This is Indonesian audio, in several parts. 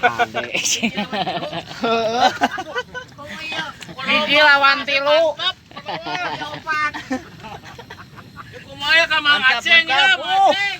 Ade. Gigi lawan tilu. Kumaha ka Mang Aceng ya, Mang Aceng.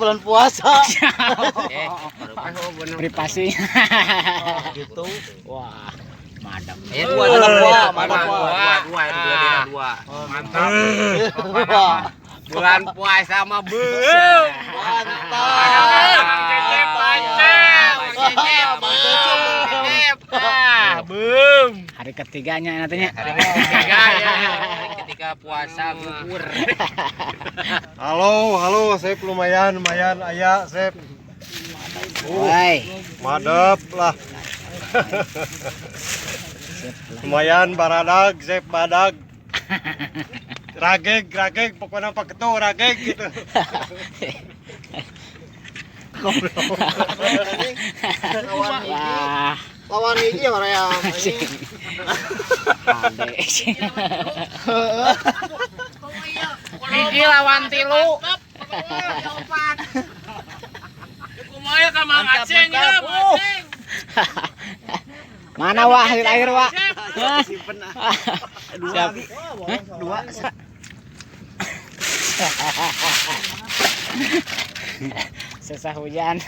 Bulan puasa. Privasi. Gitu. Wah, madam. Ya Dua. Mantap. Bulan puasa mah beum. Beum. Hari ketiganya nantinya. Hari ketiga ya. Hari ketiga puasa gugur. Halo, Sep lumayan aya, Sep. Woi. Madep lah. Lumayan baradag, Sep badag. Rageg, pokoknya Pak Ketua rageg gitu. Wah, Lawan ini ya Maria. ade. Gigi lawan tilu. Kumaha ka Mang Aceng ya, Mang Aceng. Mana wah akhir wah. Simpen Siap. dua. Susah hujan.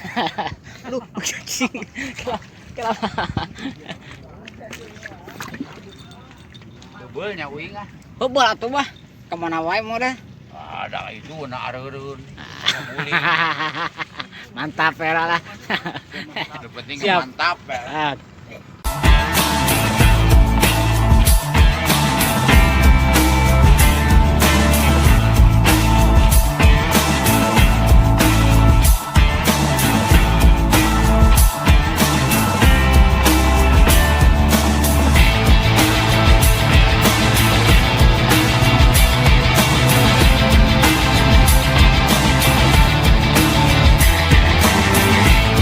Aduh, kenapa? Beulnya uing ah. Heubeul atuh mah. Kemana wae mau dah? Ada itu na areureun. Mantap ya lah. Yang penting Siap. mantap ya. Ah,